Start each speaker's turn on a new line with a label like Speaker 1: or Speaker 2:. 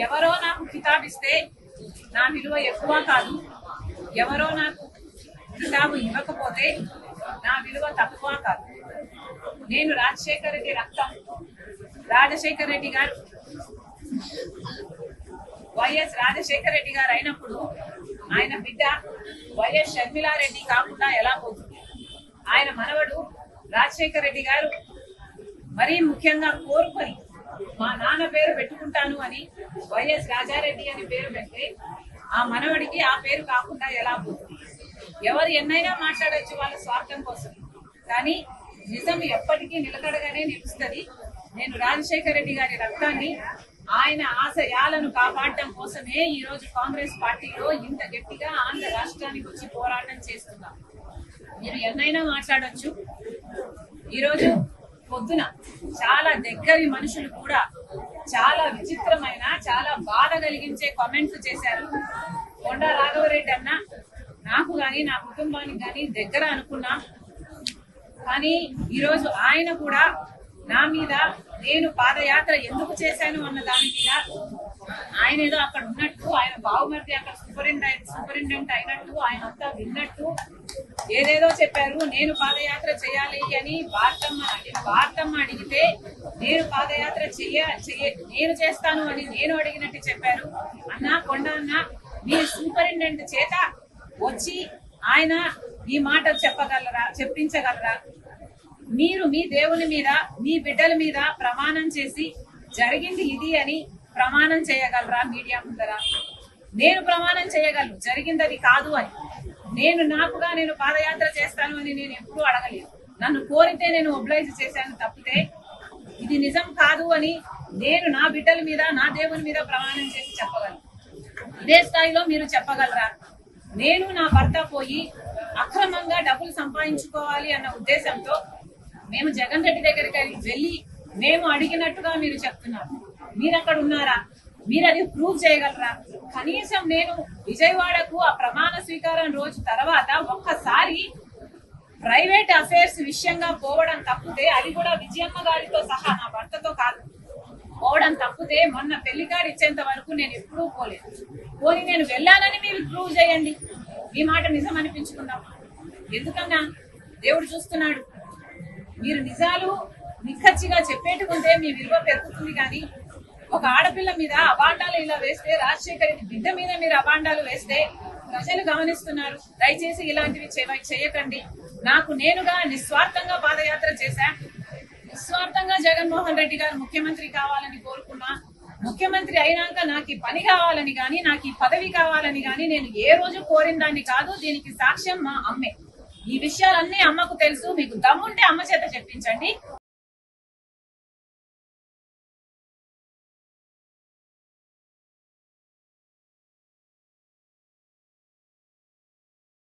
Speaker 1: ఎవరో నాకు కితాబిస్తే నా విలువ ఎక్కువ కాదు, ఎవరో నాకు కితాబు ఇవ్వకపోతే నా విలువ తక్కువ కాదు. నేను రాజశేఖర రెడ్డి రక్తం. రాజశేఖర రెడ్డి గారు వైఎస్ రాజశేఖర రెడ్డి గారు అయినప్పుడు ఆయన బిడ్డ వైఎస్ షర్మిలారెడ్డి కాకుండా ఎలా పోతుంది? ఆయన మనవడు రాజశేఖర రెడ్డి గారు మరీ ముఖ్యంగా కోరుకొని మా నాన్న పేరు పెట్టుకుంటాను అని వైఎస్ రాజారెడ్డి అని పేరు పెడితే ఆ మనవడికి ఆ పేరు కాకుండా ఎలా పోతుంది? ఎవరు ఎన్నైనా మాట్లాడచ్చు వాళ్ళ స్వార్థం కోసం, కానీ నిజం ఎప్పటికీ నిలకడగానే నిలుస్తుంది. నేను రాజశేఖర రెడ్డి గారి రక్తాన్ని, ఆయన ఆశయాలను కాపాడటం కోసమే ఈ రోజు కాంగ్రెస్ పార్టీలో ఇంత గట్టిగా ఆంధ్ర రాష్ట్రానికి వచ్చి పోరాటం చేస్తున్నాం. మీరు ఎన్నైనా మాట్లాడొచ్చు. ఈరోజు పొద్దున చాలా దగ్గరి మనుషులు కూడా చాలా విచిత్రమైన, చాలా బాధ కలిగించే కామెంట్స్ చేశారు. కొండా రాఘవరెడ్డి అన్న నాకు గాని నా కుటుంబానికి గాని దగ్గర అనుకున్నా, కానీ ఈరోజు ఆయన కూడా నా మీద నేను పాదయాత్ర ఎందుకు చేశాను అన్న దాని మీద ఆయన ఏదో అక్కడ ఉన్నట్టు, ఆయన బావుమర్ది అక్కడ సూపరింటెండెంట్ అయినట్టు, ఆయన అంతా విన్నట్టు ఏదేదో చెప్పారు. నేను పాదయాత్ర చేయాలి అని భారతమ్మ అడిగితే నేను పాదయాత్ర నేను చేస్తాను అని నేను అడిగినట్టు చెప్పారు. అన్న కొండ అన్న, మీ సూపరింటెండెంట్ చేత వచ్చి ఆయన ఈ మాట చెప్పించగలరా? మీరు మీ దేవుని మీద, మీ బిడ్డల మీద ప్రమాణం చేసి జరిగింది ఇది అని ప్రమాణం చేయగలరా మీడియా ముందర? నేను ప్రమాణం చేయగలను జరిగింది అది కాదు అని. నేను పాదయాత్ర చేస్తాను అని నేను ఎప్పుడూ అడగలేదు. నన్ను కోరితే నేను ఒబ్లైజ్ చేశాను తప్పితే ఇది నిజం కాదు అని నేను నా బిడ్డల మీద, నా దేవుని మీద ప్రమాణం చేసి చెప్పగలను. ఇదే స్థాయిలో మీరు చెప్పగలరా? నేను నా భర్త పోయి అక్రమంగా డబ్బులు సంపాదించుకోవాలి అన్న ఉద్దేశంతో మేము జగన్ రెడ్డి దగ్గరికి వెళ్ళి మేము అడిగినట్టుగా మీరు చెప్తున్నారు. మీరు అక్కడ ఉన్నారా? మీరు అది ప్రూవ్ చేయగలరా? కనీసం నేను విజయవాడకు ఆ ప్రమాణ స్వీకారం రోజు తర్వాత ఒక్కసారి ప్రైవేట్ అఫైర్స్ విషయంగా పోవడం తప్పితే, అది కూడా విజయమ్మ గారితో సహా నా భర్తతో కాదు పోవడం తప్పితే, మొన్న పెళ్లి కార్డు ఇచ్చేంత వరకు నేను ఎప్పుడూ పోలేదు. పోనీ నేను వెళ్ళానని మీరు ప్రూవ్ చేయండి. మీ మాట నిజం అనిపించుకుందాం. ఎందుకన్నా దేవుడు చూస్తున్నాడు. మీరు నిజాలు నిక్కచ్చిగా చెప్పేట్టుకుంటే మీ విలువ పెరుగుతుంది. కానీ ఒక ఆడపిల్ల మీద అబాండాలు ఇలా వేస్తే, రాజశేఖర రెడ్డి బిడ్డ మీద మీరు అబాండాలు వేస్తే ప్రజలు గమనిస్తున్నారు. దయచేసి ఇలాంటివి చేయకండి. నేనుగా నిస్వార్థంగా పాదయాత్ర చేశా. నిస్వార్థంగా జగన్మోహన్ రెడ్డి గారు ముఖ్యమంత్రి కావాలని కోరుకున్నా. ముఖ్యమంత్రి అయినాక నాకు ఈ పని కావాలని గాని, నాకు ఈ పదవి కావాలని గాని నేను ఏ రోజు కోరిన దాన్ని కాదు. దీనికి సాక్ష్యం మా అమ్మే. ఈ విషయాలన్నీ అమ్మకు తెలుసు. మీకు దమ్ముంటే అమ్మ చేత చెప్పించండి.